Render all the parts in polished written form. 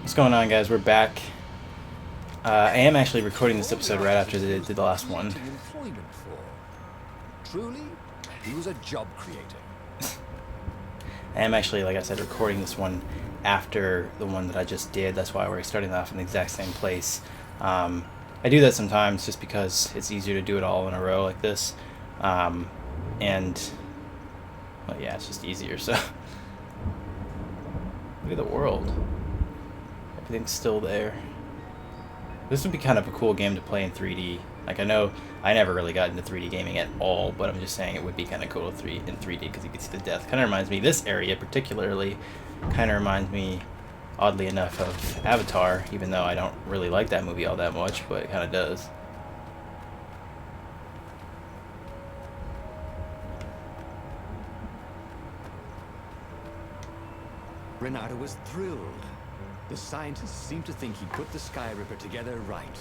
What's going on, guys? We're back. I am actually recording this episode right after they did the last one. Employment for. Truly, he was a job creator. I am actually, like I said, recording this one after the one that I just did. That's why we're starting off in the exact same place. I do that sometimes just because it's easier to do it all in a row like this. And, well, yeah, it's just easier, so. Look at the world. Everything's still there. This would be kind of a cool game to play in 3D. Like, I know I never really got into 3D gaming at all, but I'm just saying it would be kind of cool in 3D because you could see the depth. Kind of reminds me, this area particularly, kind of reminds me, oddly enough, of Avatar, even though I don't really like that movie all that much, but it kind of does. Renato was thrilled. The scientists seemed to think he'd put the Sky Ripper together right.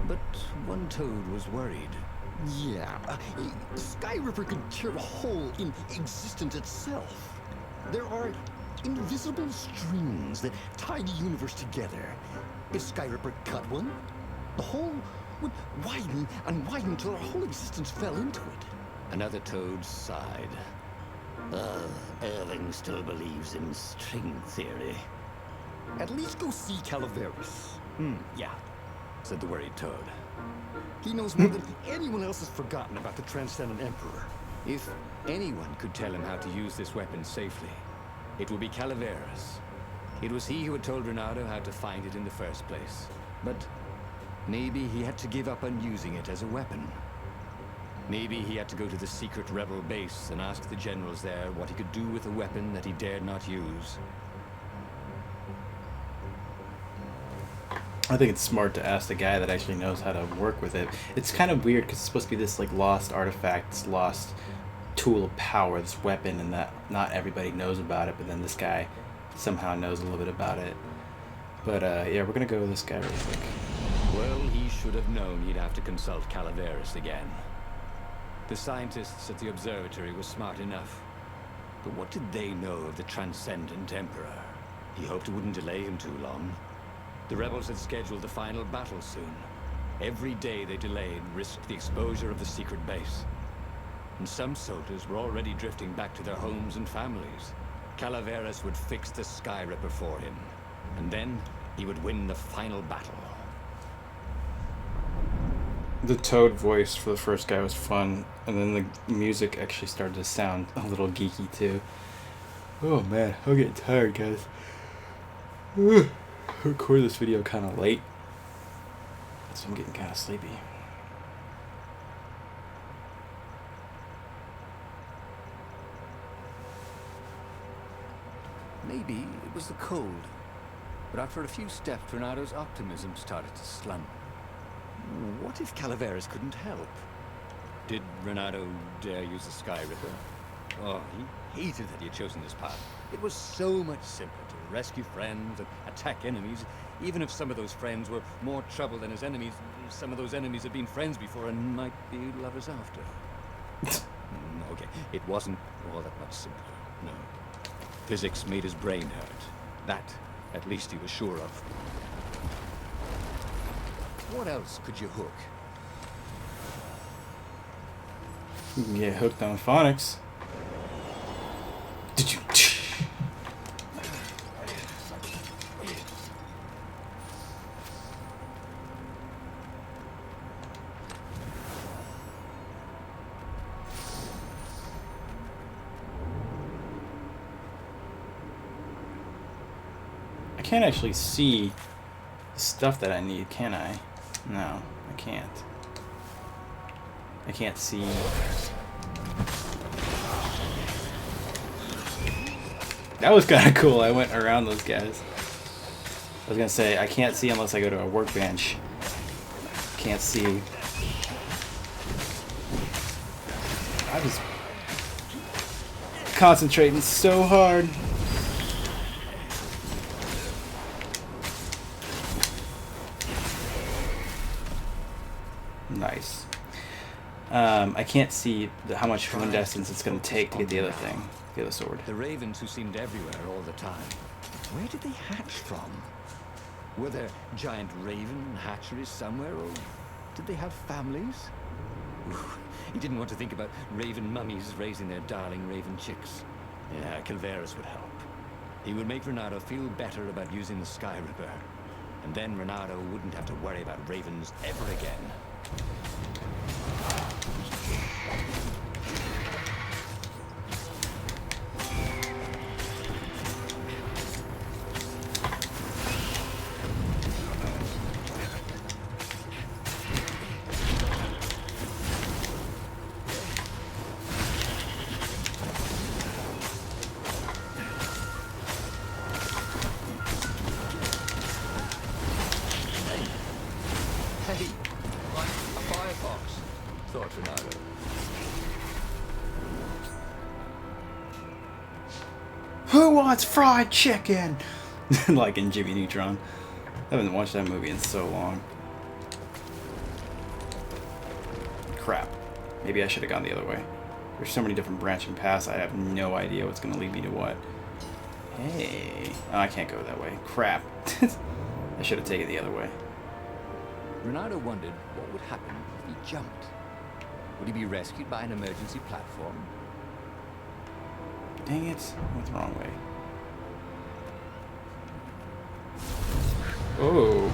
But one Toad was worried. Yeah, Sky Ripper could tear a hole in existence itself. There are invisible strings that tie the universe together. If Sky Ripper cut one, the hole would widen and widen until our whole existence fell into it. Another Toad sighed. Irving still believes in string theory. At least go see Calaveras. Yeah, said the worried Toad. He knows more than anyone else has forgotten about the Transcendent Emperor. If anyone could tell him how to use this weapon safely, it would be Calaveras. It was he who had told Renato how to find it in the first place. But maybe he had to give up on using it as a weapon. Maybe he had to go to the secret rebel base and ask the generals there what he could do with a weapon that he dared not use. I think it's smart to ask the guy that actually knows how to work with it. It's kind of weird because it's supposed to be this like lost artifact, this lost tool of power, this weapon, and that not everybody knows about it, but then this guy somehow knows a little bit about it. But yeah, we're gonna go with this guy really quick. Well, he should have known he'd have to consult Calaveras again. The scientists at the observatory were smart enough. But what did they know of the Transcendent Emperor? He hoped it wouldn't delay him too long. The rebels had scheduled the final battle soon. Every day they delayed risked the exposure of the secret base. And some soldiers were already drifting back to their homes and families. Calaveras would fix the Sky Ripper for him. And then he would win the final battle. The Toad voice for the first guy was fun, and then the music actually started to sound a little geeky too. Oh man, I'm getting tired, guys. I recorded this video kind of late, so I'm getting kind of sleepy. Maybe it was the cold. But after a few steps, Renato's optimism started to slump. What if Calaveras couldn't help? Did Renato dare use the Sky Ripper? Oh, he hated that he had chosen this path. It was so much simpler to rescue friends and attack enemies. Even if some of those friends were more trouble than his enemies, some of those enemies had been friends before and might be lovers after. Okay, it wasn't all that much simpler, no. Physics made his brain hurt. That, at least he was sure of. What else could you hook? You can get hooked on phonics. Did you? I can't actually see the stuff that I need, can I? No, I can't. I can't see. That was kind of cool. I went around those guys. I was gonna say, I can't see unless I go to a workbench. Can't see. I was concentrating so hard. Nice. I can't see how much wind distance it's going to take to get the other thing, the other sword. The ravens who seemed everywhere all the time. Where did they hatch from? Were there giant raven hatcheries somewhere, or did they have families? Ooh, he didn't want to think about raven mummies raising their darling raven chicks. Yeah, Calveras would help. He would make Renato feel better about using the Sky Ripper. And then Renato wouldn't have to worry about ravens ever again. Hey, like a firefox, thought Renato. Who wants fried chicken? Like in Jimmy Neutron. I haven't watched that movie in so long. Crap. Maybe I should have gone the other way. There's so many different branching paths, I have no idea what's going to lead me to what. Hey. Oh, I can't go that way. Crap. I should have taken it the other way. Renato wondered what would happen if he jumped. Would he be rescued by an emergency platform? Dang it. I went the wrong way. Oh.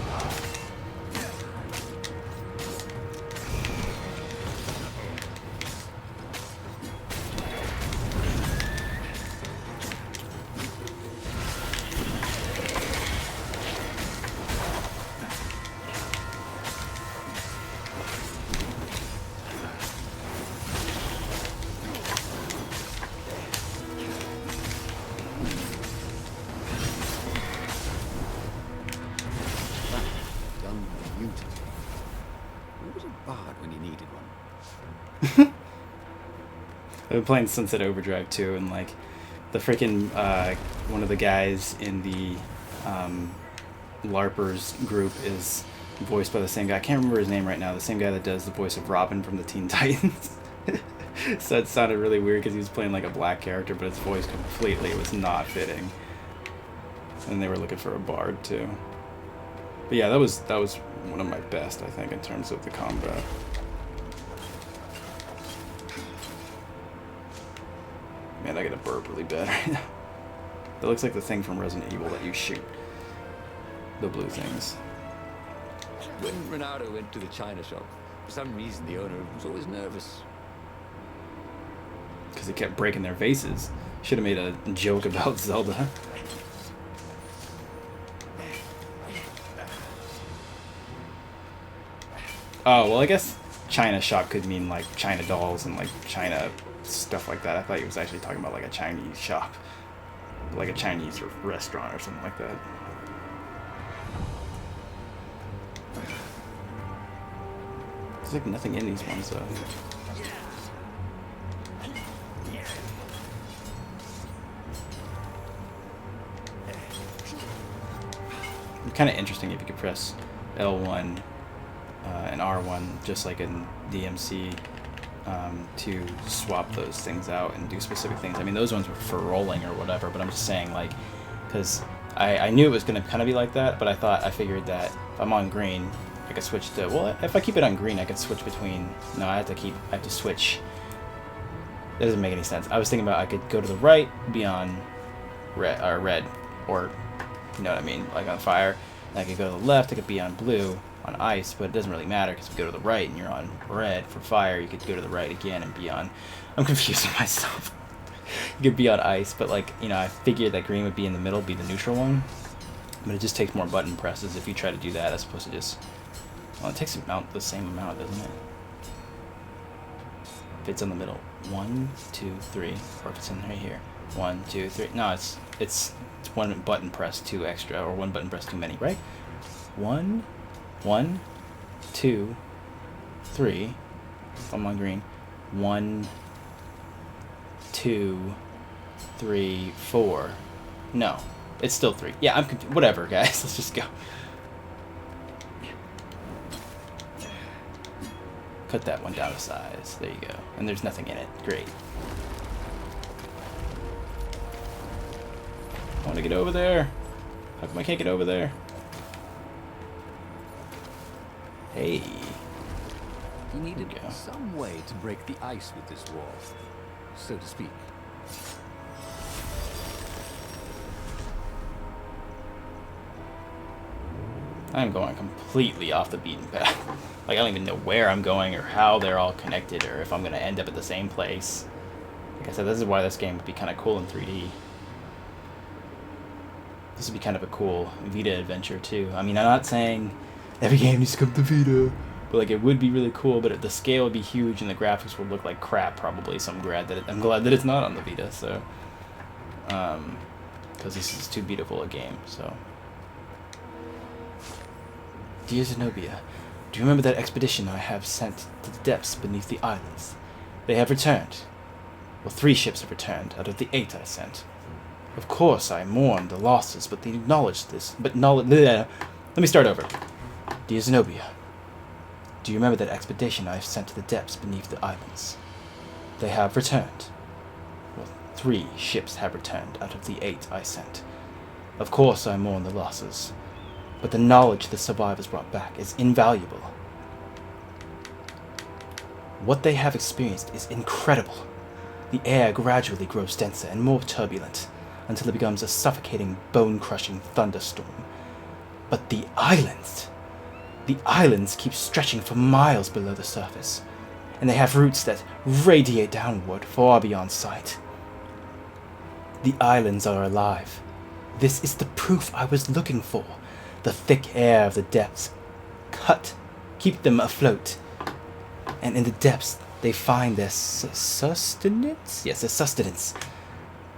Done beautifully. Who was a bard when he needed one? I've been playing Sunset Overdrive too, and like the freaking one of the guys in the LARPers group is voiced by the same guy. I can't remember his name right now. The same guy that does the voice of Robin from the Teen Titans. So it sounded really weird because he was playing like a black character, but his voice completely was not fitting. And they were looking for a bard too. But yeah, that was one of my best, I think, in terms of the combat. Man, I gotta burp really bad right now. That looks like the thing from Resident Evil that you shoot. The blue things. When Renato went to the china shop, for some reason the owner was always nervous. Because he kept breaking their vases. Should have made a joke about Zelda. Oh, well, I guess China shop could mean like China dolls and like China stuff like that. I thought he was actually talking about like a Chinese shop. Like a Chinese restaurant or something like that. There's like nothing in these ones though. It'd be kind of interesting if you could press L1 and R1 just like in DMC to swap those things out and do specific things. I mean, those ones were for rolling or whatever, but I'm just saying, like, because I knew it was going to kind of be like that, but I figured that if I'm on green, I could switch to, well, if I keep it on green, I could switch between, no, I have to switch. That doesn't make any sense. I was thinking about I could go to the right, be on red, or, you know what I mean, like on fire, and I could go to the left, I could be on blue, on ice, but it doesn't really matter because if you go to the right and you're on red for fire, you could go to the right again and be on, I'm confusing myself. You could be on ice, but like, you know, I figured that green would be in the middle, be the neutral one, but it just takes more button presses if you try to do that as opposed to just, well, it takes the same amount, doesn't it? If it's in the middle, 1, 2, 3, or if it's in right here, 1, 2, 3, no, it's one button press too extra, or one button press too many, right? 1, 2, 3. If I'm on green. 1, 2, 3, 4. No, it's still 3. Yeah, I'm confused. Whatever, guys. Let's just go. Cut that one down to size. There you go. And there's nothing in it. Great. I want to get over there. How come I can't get over there? Hey. He needed There we go. some way to break the ice with this wall, so to speak. I'm going completely off the beaten path. Like, I don't even know where I'm going or how they're all connected or if I'm going to end up at the same place. Like I said, this is why this game would be kind of cool in 3D. This would be kind of a cool Vita adventure, too. I mean, I'm not saying every game needs to come to Vita, but, like, it would be really cool, but the scale would be huge and the graphics would look like crap, probably, so I'm glad that it's not on the Vita, so... because this is too beautiful a game, so... Dear Zenobia, do you remember that expedition I have sent to the depths beneath the islands? They have returned. Well, 3 ships have returned out of the 8 I sent. Of course, I mourn the losses, but they acknowledge this. Let me start over. Dear Zenobia, do you remember that expedition I have sent to the depths beneath the islands? They have returned. Well, 3 ships have returned out of the 8 I sent. Of course, I mourn the losses. But the knowledge the survivors brought back is invaluable. What they have experienced is incredible. The air gradually grows denser and more turbulent, until it becomes a suffocating, bone-crushing thunderstorm. But the islands keep stretching for miles below the surface, and they have roots that radiate downward far beyond sight. The islands are alive. This is the proof I was looking for. The thick air of the depths keep them afloat. And in the depths, they find their sustenance? Yes, their sustenance.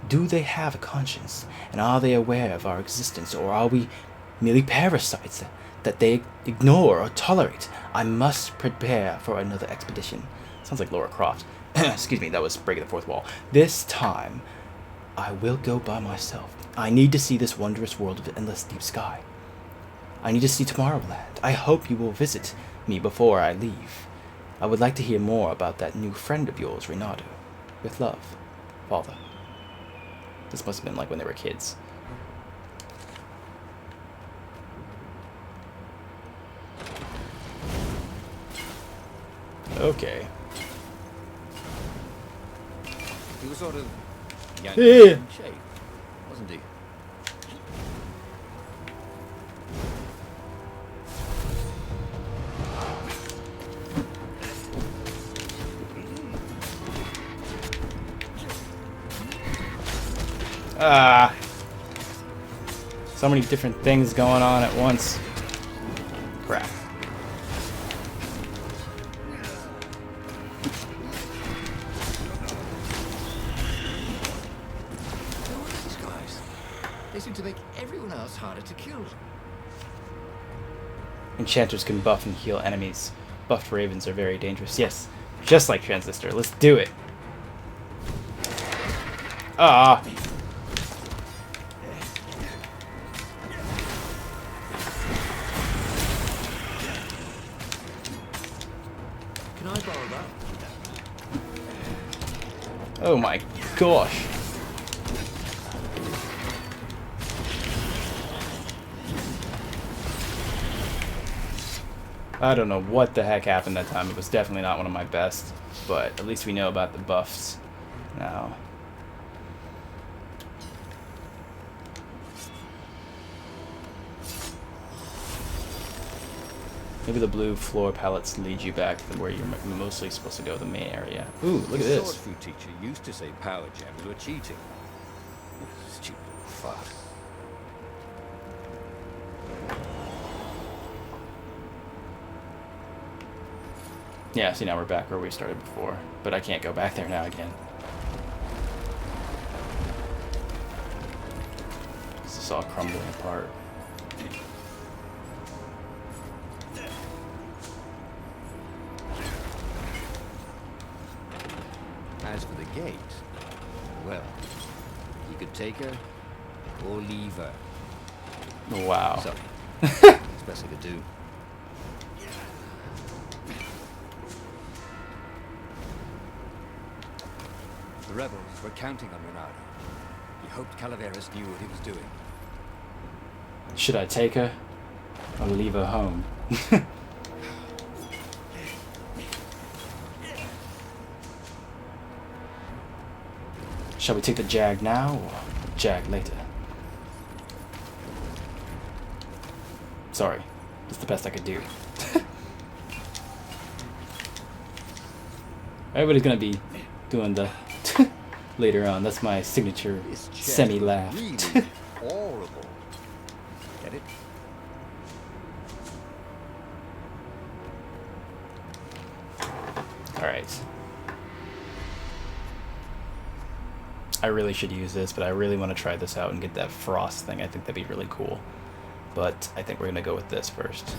Do they have a conscience? And are they aware of our existence? Or are we merely parasites that they ignore or tolerate? I must prepare for another expedition. Sounds like Laura Croft. Excuse me, that was breaking the fourth wall. This time, I will go by myself. I need to see this wondrous world of endless deep sky. I need to see Tomorrowland. I hope you will visit me before I leave. I would like to hear more about that new friend of yours, Renato. With love, Father. This must have been like when they were kids. Okay. He was sort of young Yeah. in shape, wasn't he? So many different things going on at once. Crap. Who are these guys? They seem to make everyone else harder to kill. Enchanters can buff and heal enemies. Buffed ravens are very dangerous. Yes, just like Transistor. Let's do it. Ah. Can I borrow that? Oh my gosh. I don't know what the heck happened that time. It was definitely not one of my best, but at least we know about the buffs now. Maybe the blue floor palettes lead you back to where you're mostly supposed to go, the main area. Ooh, look at His this. sword food teacher used to say power gems were cheating. Stupid fuck. Yeah, see, now we're back where we started before, but I can't go back there now again. This is all crumbling apart. As for the gate, well, you could take her or leave her. Wow. So, it's best I could do. The rebels were counting on Renato. He hoped Calaveras knew what he was doing. Should I take her or leave her home? Shall we take the Jag now or Jag later? Sorry, that's the best I could do. Everybody's gonna be doing the later on. That's my signature This chest semi-laugh. really horrible. Get it? Alright. I really should use this, but I really want to try this out and get that frost thing. I think that'd be really cool. But I think we're gonna go with this first.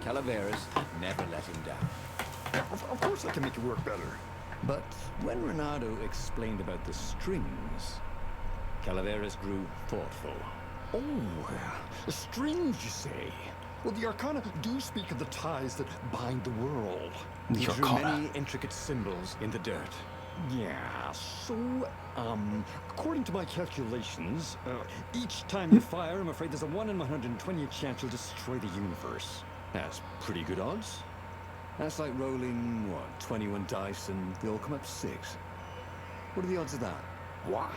Calaveras never let him down. Of course I can make it work better. But when Renato explained about the strings, Calaveras grew thoughtful. Oh, the strings, you say? Well, the Arcana do speak of the ties that bind the world. He The drew Arcana. many intricate symbols in the dirt. Yeah, so, according to my calculations, each time you fire, I'm afraid there's a 1 in 120 chance you'll destroy the universe. That's pretty good odds. That's like rolling, what, 21 dice and they all come up 6. What are the odds of that? What?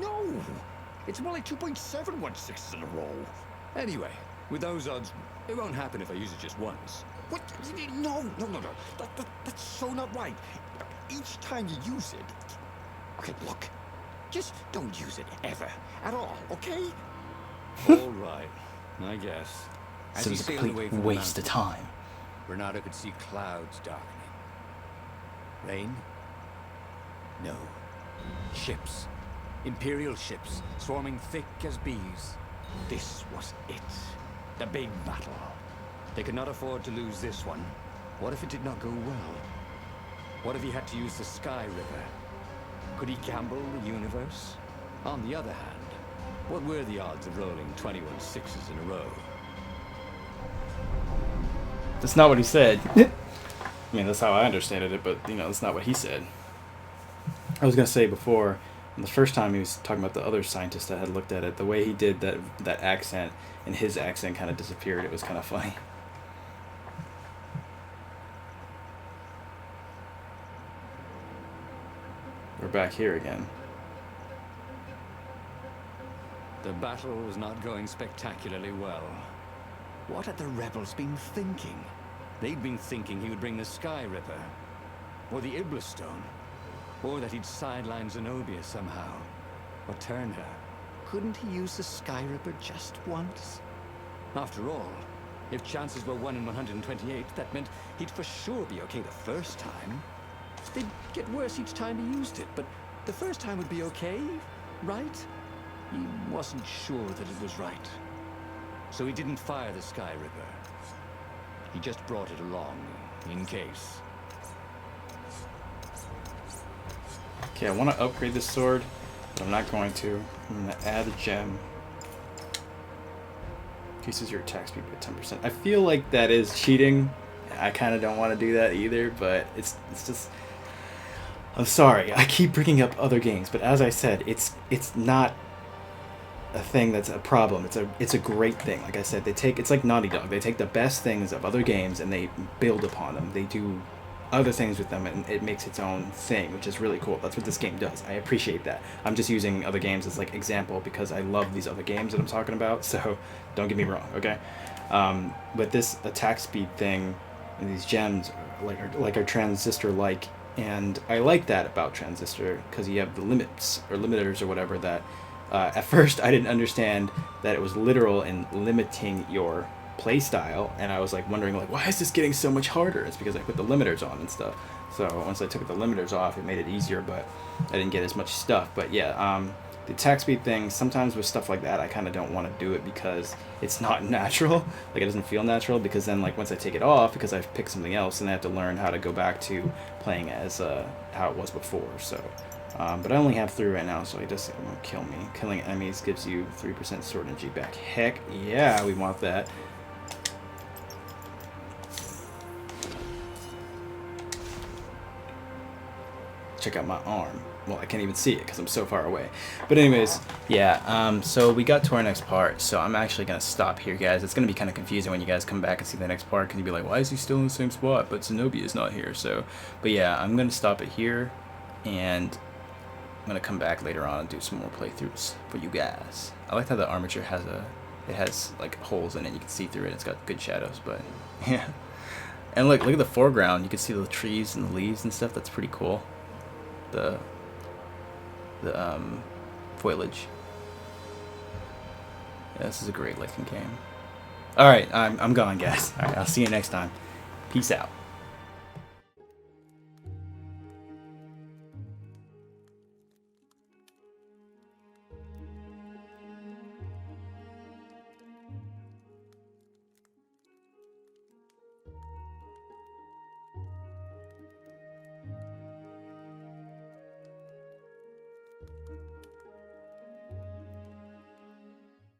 No! It's more like 2.716 in a row. Anyway, with those odds, it won't happen if I use it just once. What? No. That's so not right. Each time you use it... Okay, look. Just don't use it ever. At all, okay? All right, I guess. As he Seems a sailed complete away from the waste of mountain, time. Renato could see clouds darkening. Rain? No. Ships. Imperial ships, swarming thick as bees. This was it. The big battle. They could not afford to lose this one. What if it did not go well? What if he had to use the Sky River? Could he gamble the universe? On the other hand, what were the odds of rolling 21 sixes in a row? That's not what he said. I mean, that's how I understood it, but, you know, that's not what he said. I was going to say before, the first time he was talking about the other scientist that had looked at it, the way he did that accent, and his accent kind of disappeared. It was kind of funny. We're back here again. The battle was not going spectacularly well. What had the rebels been thinking? They'd been thinking he would bring the Sky Ripper, or the Iblis Stone, or that he'd sideline Zenobia somehow, or turn her. Couldn't he use the Sky Ripper just once? After all, if chances were 1 in 128, that meant he'd for sure be okay the first time. They'd get worse each time he used it, but the first time would be okay, right? He wasn't sure that it was right. So he didn't fire the Sky Ripper. He just brought it along, in case. Okay, I want to upgrade this sword, but I'm not going to. I'm going to add a gem. Increases your attack speed by 10%. I feel like that is cheating. I kind of don't want to do that either, but it's just... I'm sorry, I keep bringing up other games, but as I said, it's not a thing that's a problem. It's a great thing. Like I said, it's like Naughty Dog. They take the best things of other games and they build upon them. They do other things with them and it makes its own thing, which is really cool. That's what this game does. I appreciate that. I'm just using other games as like example because I love these other games that I'm talking about, so don't get me wrong, okay? But this attack speed thing and these gems are transistor-like, and I like that about Transistor because you have the limits or limiters or whatever that at first I didn't understand that it was literal in limiting your playstyle, and I was like wondering like, why is this getting so much harder? It's because I put the limiters on and stuff. So once I took the limiters off, it made it easier, but I didn't get as much stuff. But yeah, the attack speed thing, sometimes with stuff like that, I kind of don't want to do it because it's not natural. Like, it doesn't feel natural, because then, like, once I take it off, because I've picked something else, and I have to learn how to go back to playing as how it was before. So, but I only have 3 right now, so it just won't kill me. Killing enemies gives you 3% sword energy back. Heck yeah, we want that. check out my arm. Well, I can't even see it because I'm so far away. But anyways, yeah, so we got to our next part, so I'm actually going to stop here, guys. It's going to be kind of confusing when you guys come back and see the next part, because you'll be like, why is he still in the same spot? But Zenobia's not here, so... But yeah, I'm going to stop it here, and I'm going to come back later on and do some more playthroughs for you guys. I like how the armature has it has, like, holes in it. You can see through it. It's got good shadows, but, yeah. And look at the foreground. You can see the trees and the leaves and stuff. That's pretty cool. The foliage. Yeah, this is a great looking game. Alright, I'm gone, guys. Alright, I'll see you next time. Peace out.